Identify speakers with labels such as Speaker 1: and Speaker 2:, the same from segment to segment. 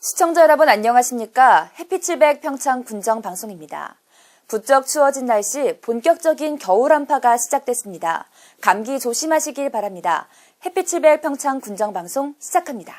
Speaker 1: 시청자 여러분 안녕하십니까? 햇빛700 평창 군정 방송입니다. 부쩍 추워진 날씨 본격적인 겨울 한파가 시작됐습니다. 감기 조심하시길 바랍니다. 햇빛700 평창 군정 방송 시작합니다.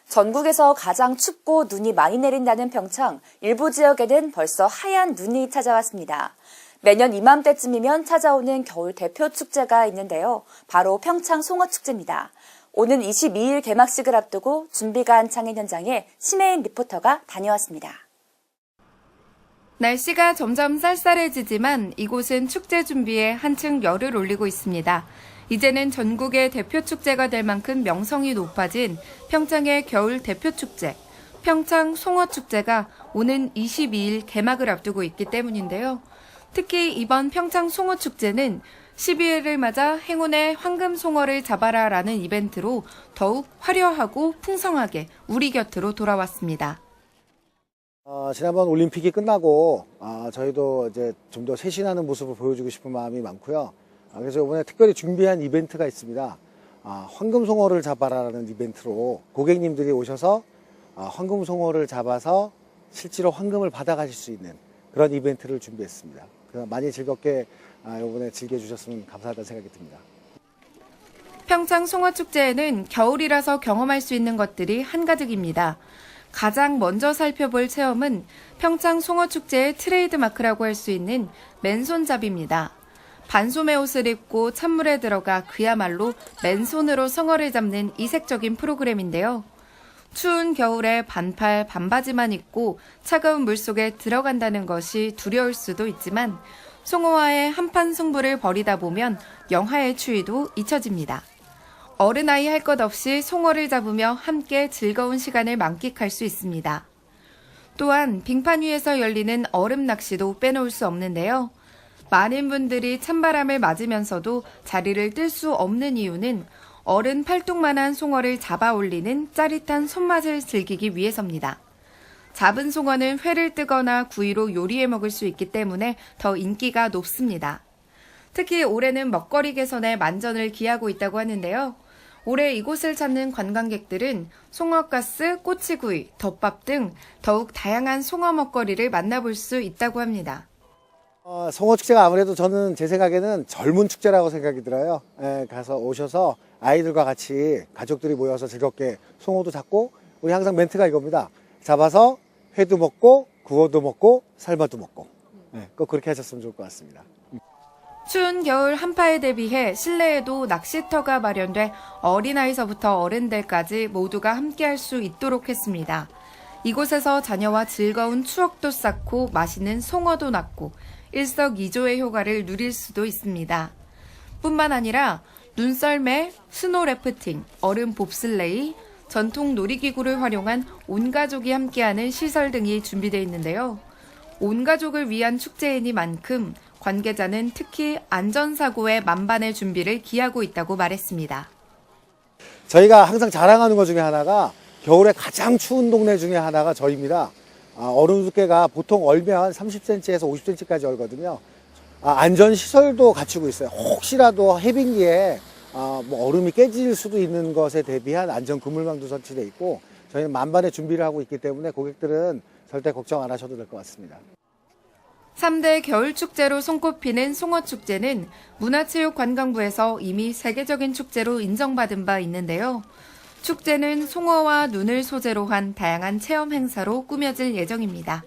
Speaker 1: 전국에서 가장 춥고 눈이 많이 내린다는 평창, 일부 지역에는 벌써 하얀 눈이 찾아왔습니다. 매년 이맘때쯤이면 찾아오는 겨울 대표 축제가 있는데요. 바로 평창 송어축제입니다. 오는 22일 개막식을 앞두고 준비가 한창인 현장에 심혜인 리포터가 다녀왔습니다.
Speaker 2: 날씨가 점점 쌀쌀해지지만 이곳은 축제 준비에 한층 열을 올리고 있습니다. 이제는 전국의 대표 축제가 될 만큼 명성이 높아진 평창의 겨울 대표 축제, 평창 송어축제가 오는 22일 개막을 앞두고 있기 때문인데요. 특히 이번 평창 송어축제는 12일을 맞아 행운의 황금 송어를 잡아라라는 이벤트로 더욱 화려하고 풍성하게 우리 곁으로 돌아왔습니다.
Speaker 3: 지난번 올림픽이 끝나고 저희도 이제 좀 더 쇄신하는 모습을 보여주고 싶은 마음이 많고요. 그래서 이번에 특별히 준비한 이벤트가 있습니다. 황금송어를 잡아라라는 이벤트로 고객님들이 오셔서 황금송어를 잡아서 실제로 황금을 받아가실 수 있는 그런 이벤트를 준비했습니다. 많이 즐겁게 이번에 즐겨주셨으면 감사하다는 생각이 듭니다.
Speaker 2: 평창 송어축제에는 겨울이라서 경험할 수 있는 것들이 한가득입니다. 가장 먼저 살펴볼 체험은 평창 송어축제의 트레이드마크라고 할 수 있는 맨손잡이입니다. 반소매 옷을 입고 찬물에 들어가 그야말로 맨손으로 송어를 잡는 이색적인 프로그램인데요. 추운 겨울에 반팔, 반바지만 입고 차가운 물속에 들어간다는 것이 두려울 수도 있지만 송어와의 한판 승부를 벌이다 보면 영하의 추위도 잊혀집니다. 어른아이 할 것 없이 송어를 잡으며 함께 즐거운 시간을 만끽할 수 있습니다. 또한 빙판 위에서 열리는 얼음 낚시도 빼놓을 수 없는데요. 많은 분들이 찬바람을 맞으면서도 자리를 뜰 수 없는 이유는 어른 팔뚝만한 송어를 잡아 올리는 짜릿한 손맛을 즐기기 위해서입니다. 잡은 송어는 회를 뜨거나 구이로 요리해 먹을 수 있기 때문에 더 인기가 높습니다. 특히 올해는 먹거리 개선에 만전을 기하고 있다고 하는데요. 올해 이곳을 찾는 관광객들은 송어가스, 꼬치구이, 덮밥 등 더욱 다양한 송어 먹거리를 만나볼 수 있다고 합니다.
Speaker 3: 송어축제가 아무래도 저는 제 생각에는 젊은 축제라고 생각이 들어요. 가서 오셔서 아이들과 같이 가족들이 모여서 즐겁게 송어도 잡고, 우리 항상 멘트가 이겁니다. 잡아서 회도 먹고 구워도 먹고 삶아도 먹고, 꼭 그렇게 하셨으면 좋을 것 같습니다.
Speaker 2: 추운 겨울 한파에 대비해 실내에도 낚시터가 마련돼 어린아이서부터 어른들까지 모두가 함께할 수 있도록 했습니다. 이곳에서 자녀와 즐거운 추억도 쌓고 맛있는 송어도 낚고 일석이조의 효과를 누릴 수도 있습니다. 뿐만 아니라 눈썰매, 스노 래프팅, 얼음 봅슬레이, 전통 놀이기구를 활용한 온 가족이 함께하는 시설 등이 준비되어 있는데요. 온 가족을 위한 축제이니만큼 관계자는 특히 안전사고의 만반의 준비를 기하고 있다고 말했습니다.
Speaker 3: 저희가 항상 자랑하는 것 중에 하나가 겨울에 가장 추운 동네 중에 하나가 저희입니다. 얼음 두께가 보통 얼면 30cm에서 50cm까지 얼거든요. 안전시설도 갖추고 있어요. 혹시라도 해빙기에 얼음이 깨질 수도 있는 것에 대비한 안전 그물망도 설치되어 있고, 저희는 만반의 준비를 하고 있기 때문에 고객들은 절대 걱정 안 하셔도 될 것 같습니다.
Speaker 2: 3대 겨울축제로 손꼽히는 송어축제는 문화체육관광부에서 이미 세계적인 축제로 인정받은 바 있는데요. 축제는 송어와 눈을 소재로 한 다양한 체험 행사로 꾸며질 예정입니다.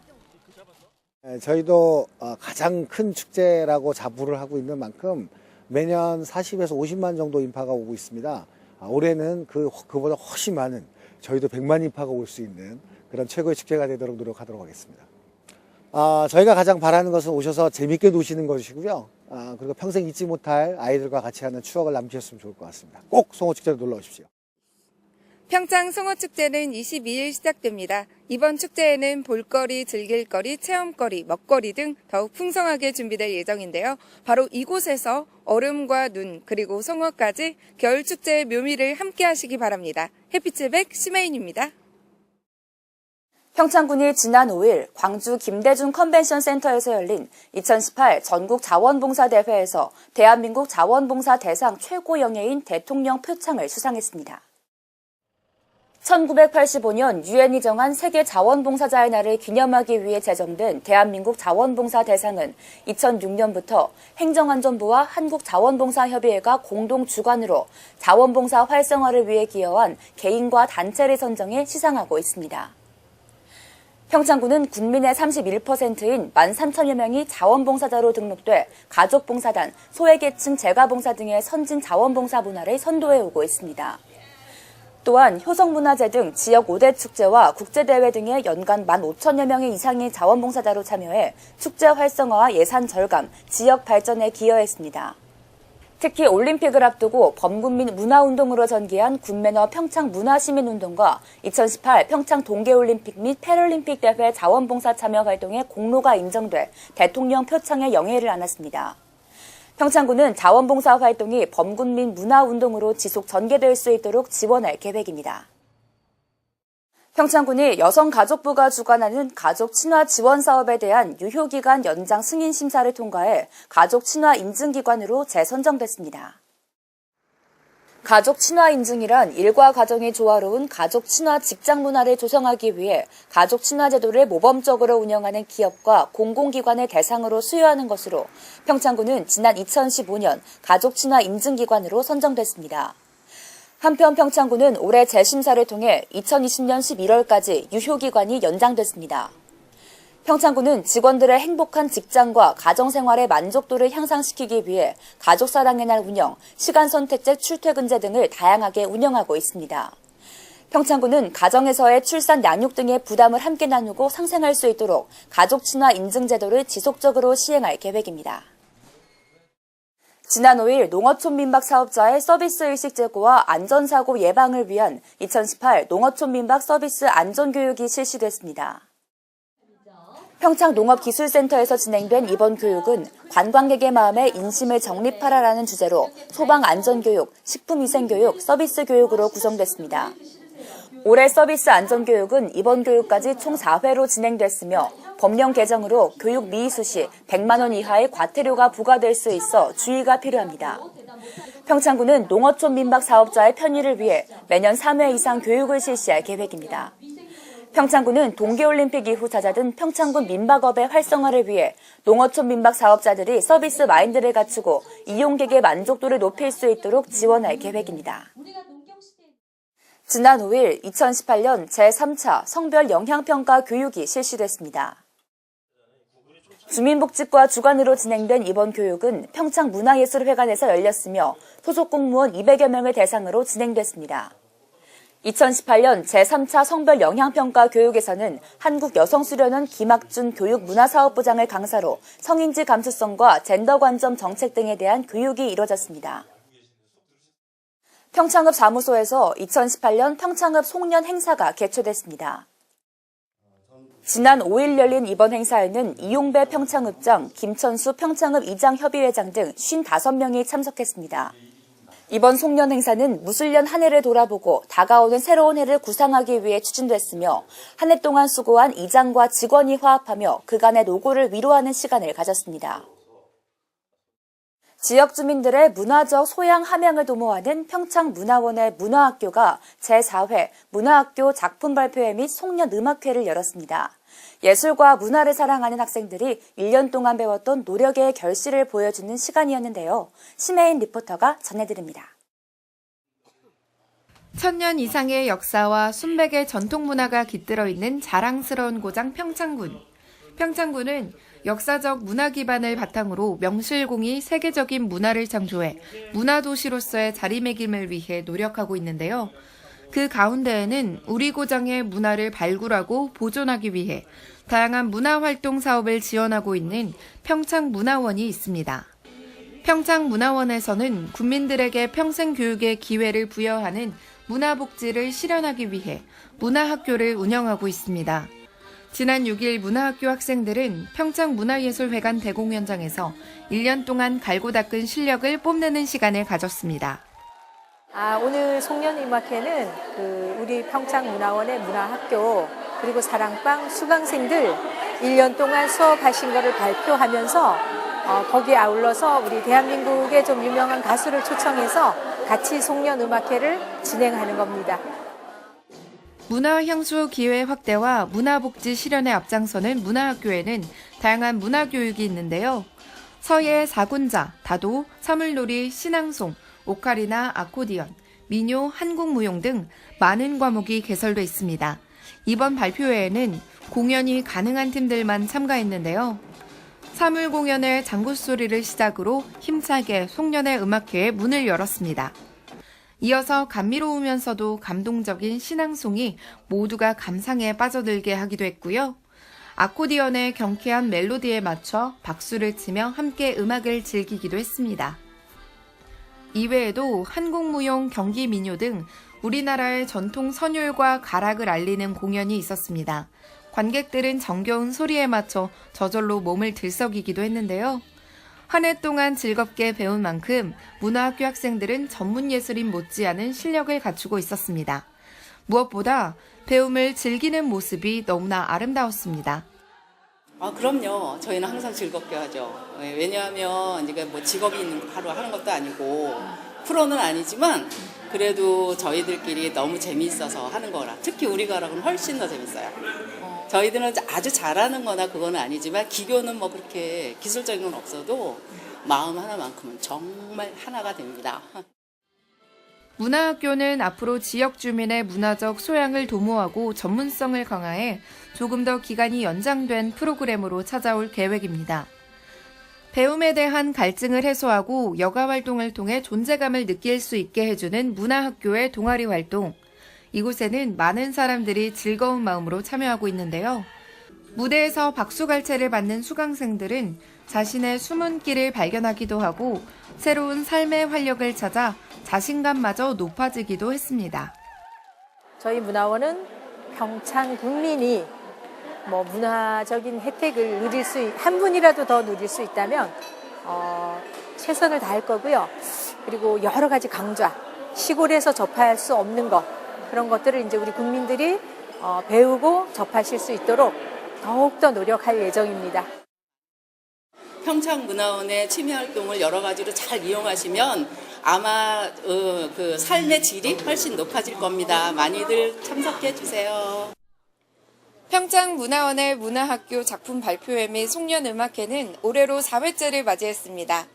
Speaker 3: 저희도 가장 큰 축제라고 자부를 하고 있는 만큼 매년 40에서 50만 정도 인파가 오고 있습니다. 올해는 그보다 훨씬 많은, 저희도 100만 인파가 올 수 있는 그런 최고의 축제가 되도록 노력하도록 하겠습니다. 저희가 가장 바라는 것은 오셔서 재밌게 노시는 것이고요. 그리고 평생 잊지 못할 아이들과 같이 하는 추억을 남기셨으면 좋을 것 같습니다. 꼭 송어축제로 놀러 오십시오.
Speaker 2: 평창 송어축제는 22일 시작됩니다. 이번 축제에는 볼거리, 즐길거리, 체험거리, 먹거리 등 더욱 풍성하게 준비될 예정인데요. 바로 이곳에서 얼음과 눈 그리고 송어까지 겨울축제의 묘미를 함께 하시기 바랍니다. 햇빛700 심혜인입니다.
Speaker 1: 평창군이 지난 5일 광주 김대중 컨벤션 센터에서 열린 2018 전국 자원봉사대회에서 대한민국 자원봉사 대상 최고 영예인 대통령 표창을 수상했습니다. 1985년 유엔이 정한 세계 자원봉사자의 날을 기념하기 위해 제정된 대한민국 자원봉사 대상은 2006년부터 행정안전부와 한국자원봉사협의회가 공동 주관으로 자원봉사 활성화를 위해 기여한 개인과 단체를 선정해 시상하고 있습니다. 평창군은 국민의 31%인 13,000여 명이 자원봉사자로 등록돼 가족봉사단, 소외계층 재가봉사 등의 선진 자원봉사 문화를 선도해 오고 있습니다. 또한 효성문화제 등 지역 5대 축제와 국제대회 등에 연간 15,000여 명의 이상의 자원봉사자로 참여해 축제 활성화와 예산 절감, 지역 발전에 기여했습니다. 특히 올림픽을 앞두고 범국민 문화운동으로 전개한 군매너 평창 문화시민운동과 2018 평창 동계올림픽 및 패럴림픽 대회 자원봉사 참여 활동의 공로가 인정돼 대통령 표창에 영예를 안았습니다. 평창군은 자원봉사 활동이 범국민 문화운동으로 지속 전개될 수 있도록 지원할 계획입니다. 평창군이 여성가족부가 주관하는 가족 친화 지원 사업에 대한 유효기간 연장 승인 심사를 통과해 가족 친화 인증기관으로 재선정됐습니다. 가족 친화 인증이란 일과 가정이 조화로운 가족 친화 직장 문화를 조성하기 위해 가족 친화 제도를 모범적으로 운영하는 기업과 공공기관을 대상으로 수여하는 것으로 평창군은 지난 2015년 가족 친화 인증기관으로 선정됐습니다. 한편 평창군은 올해 재심사를 통해 2020년 11월까지 유효기간이 연장됐습니다. 평창군은 직원들의 행복한 직장과 가정생활의 만족도를 향상시키기 위해 가족사랑의 날 운영, 시간선택제 출퇴근제 등을 다양하게 운영하고 있습니다. 평창군은 가정에서의 출산, 양육 등의 부담을 함께 나누고 상생할 수 있도록 가족 친화 인증 제도를 지속적으로 시행할 계획입니다. 지난 5일 농어촌 민박 사업자의 서비스 의식 제고와 안전사고 예방을 위한 2018 농어촌 민박 서비스 안전교육이 실시됐습니다. 평창농업기술센터에서 진행된 이번 교육은 관광객의 마음에 인심을 정립하라라는 주제로 소방안전교육, 식품위생교육, 서비스교육으로 구성됐습니다. 올해 서비스 안전교육은 이번 교육까지 총 4회로 진행됐으며 법령 개정으로 교육 미이수 시 100만 원 이하의 과태료가 부과될 수 있어 주의가 필요합니다. 평창군은 농어촌 민박 사업자의 편의를 위해 매년 3회 이상 교육을 실시할 계획입니다. 평창군은 동계올림픽 이후 잦아든 평창군 민박업의 활성화를 위해 농어촌 민박 사업자들이 서비스 마인드를 갖추고 이용객의 만족도를 높일 수 있도록 지원할 계획입니다. 지난 5일 2018년 제3차 성별 영향평가 교육이 실시됐습니다. 주민복지과 주관으로 진행된 이번 교육은 평창문화예술회관에서 열렸으며 소속 공무원 200여 명을 대상으로 진행됐습니다. 2018년 제3차 성별 영향평가 교육에서는 한국여성수련원 김학준 교육문화사업부장을 강사로 성인지 감수성과 젠더 관점 정책 등에 대한 교육이 이뤄졌습니다. 평창읍 사무소에서 2018년 평창읍 송년 행사가 개최됐습니다. 지난 5일 열린 이번 행사에는 이용배 평창읍장, 김천수 평창읍 이장협의회장 등 55명이 참석했습니다. 이번 송년 행사는 무술년 한 해를 돌아보고 다가오는 새로운 해를 구상하기 위해 추진됐으며 한 해 동안 수고한 이장과 직원이 화합하며 그간의 노고를 위로하는 시간을 가졌습니다. 지역 주민들의 문화적 소양 함양을 도모하는 평창문화원의 문화학교가 제4회 문화학교 작품 발표회 및 송년 음악회를 열었습니다. 예술과 문화를 사랑하는 학생들이 1년 동안 배웠던 노력의 결실을 보여주는 시간이었는데요. 심혜인 리포터가 전해드립니다.
Speaker 2: 1000년 이상의 역사와 순백의 전통 문화가 깃들어 있는 자랑스러운 고장 평창군. 평창군은 역사적 문화 기반을 바탕으로 명실공히 세계적인 문화를 창조해 문화도시로서의 자리매김을 위해 노력하고 있는데요. 그 가운데에는 우리 고장의 문화를 발굴하고 보존하기 위해 다양한 문화활동 사업을 지원하고 있는 평창문화원이 있습니다. 평창문화원에서는 국민들에게 평생 교육의 기회를 부여하는 문화복지를 실현하기 위해 문화학교를 운영하고 있습니다. 지난 6일 문화학교 학생들은 평창문화예술회관 대공연장에서 1년 동안 갈고 닦은 실력을 뽐내는 시간을 가졌습니다.
Speaker 4: 오늘 송년음악회는 우리 평창문화원의 문화학교 그리고 사랑방 수강생들 1년 동안 수업하신 거를 발표하면서 거기에 아울러서 우리 대한민국의 좀 유명한 가수를 초청해서 같이 송년음악회를 진행하는 겁니다.
Speaker 2: 문화향수 기회 확대와 문화복지 실현에 앞장서는 문화학교에는 다양한 문화교육이 있는데요. 서예, 사군자, 다도, 사물놀이, 신앙송, 오카리나, 아코디언, 민요, 한국무용 등 많은 과목이 개설돼 있습니다. 이번 발표회에는 공연이 가능한 팀들만 참가했는데요. 사물 공연의 장구소리를 시작으로 힘차게 송년회 음악회에 문을 열었습니다. 이어서 감미로우면서도 감동적인 신앙송이 모두가 감상에 빠져들게 하기도 했고요. 아코디언의 경쾌한 멜로디에 맞춰 박수를 치며 함께 음악을 즐기기도 했습니다. 이외에도 한국무용, 경기민요 등 우리나라의 전통 선율과 가락을 알리는 공연이 있었습니다. 관객들은 정겨운 소리에 맞춰 저절로 몸을 들썩이기도 했는데요. 한 해 동안 즐겁게 배운 만큼 문화학교 학생들은 전문 예술인 못지않은 실력을 갖추고 있었습니다. 무엇보다 배움을 즐기는 모습이 너무나 아름다웠습니다.
Speaker 5: 그럼요. 저희는 항상 즐겁게 하죠. 왜냐하면 이제 뭐 직업이 있는 하루 하는 것도 아니고 프로는 아니지만 그래도 저희들끼리 너무 재미있어서 하는 거라. 특히 우리 가락은 훨씬 더 재밌어요. 저희들은 아주 잘하는 거나 그건 아니지만 기교는 뭐 그렇게 기술적인 건 없어도 마음 하나만큼은 정말 하나가 됩니다.
Speaker 2: 문화학교는 앞으로 지역 주민의 문화적 소양을 도모하고 전문성을 강화해 조금 더 기간이 연장된 프로그램으로 찾아올 계획입니다. 배움에 대한 갈증을 해소하고 여가 활동을 통해 존재감을 느낄 수 있게 해주는 문화학교의 동아리 활동. 이곳에는 많은 사람들이 즐거운 마음으로 참여하고 있는데요. 무대에서 박수갈채를 받는 수강생들은 자신의 숨은 길을 발견하기도 하고 새로운 삶의 활력을 찾아 자신감마저 높아지기도 했습니다.
Speaker 4: 저희 문화원은 평창 국민이 문화적인 혜택을 한 분이라도 더 누릴 수 있다면 최선을 다할 거고요. 그리고 여러 가지 강좌, 시골에서 접할 수 없는 것 그런 것들을 이제 우리 국민들이 배우고 접하실 수 있도록 더욱더 노력할 예정입니다.
Speaker 5: 평창문화원의 취미 활동을 여러 가지로 잘 이용하시면 아마 그 삶의 질이 훨씬 높아질 겁니다. 많이들 참석해 주세요.
Speaker 2: 평창문화원의 문화학교 작품 발표회 및 송년음악회는 올해로 4회째를 맞이했습니다.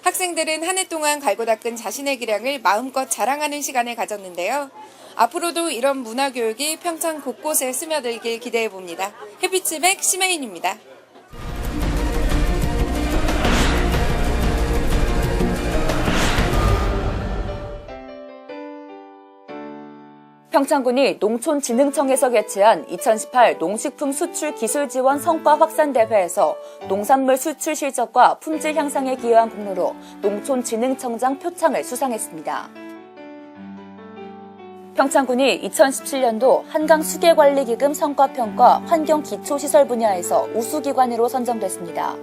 Speaker 2: 학생들은 한 해 동안 갈고 닦은 자신의 기량을 마음껏 자랑하는 시간을 가졌는데요. 앞으로도 이런 문화교육이 평창 곳곳에 스며들길 기대해봅니다. 햇빛의 백 심혜인입니다.
Speaker 1: 평창군이 농촌진흥청에서 개최한 2018 농식품 수출 기술 지원 성과 확산 대회에서 농산물 수출 실적과 품질 향상에 기여한 공로로 농촌진흥청장 표창을 수상했습니다. 평창군이 2017년도 한강수계관리기금 성과평가 환경기초시설 분야에서 우수기관으로 선정됐습니다.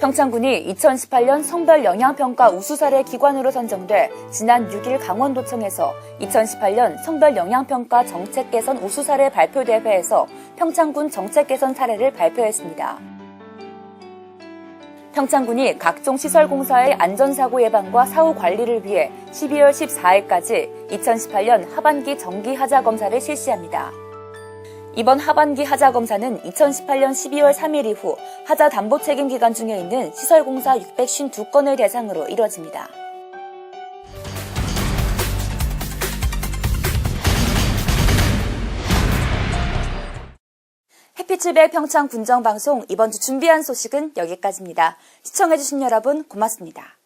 Speaker 1: 평창군이 2018년 성별 영양평가 우수사례 기관으로 선정돼 지난 6일 강원도청에서 2018년 성별 영양평가 정책 개선 우수사례 발표대회에서 평창군 정책 개선 사례를 발표했습니다. 평창군이 각종 시설공사의 안전사고 예방과 사후 관리를 위해 12월 14일까지 2018년 하반기 정기 하자 검사를 실시합니다. 이번 하반기 하자 검사는 2018년 12월 3일 이후 하자 담보 책임 기간 중에 있는 시설공사 652건을 대상으로 이뤄집니다. 햇빛의 평창 군정방송 이번 주 준비한 소식은 여기까지입니다. 시청해주신 여러분 고맙습니다.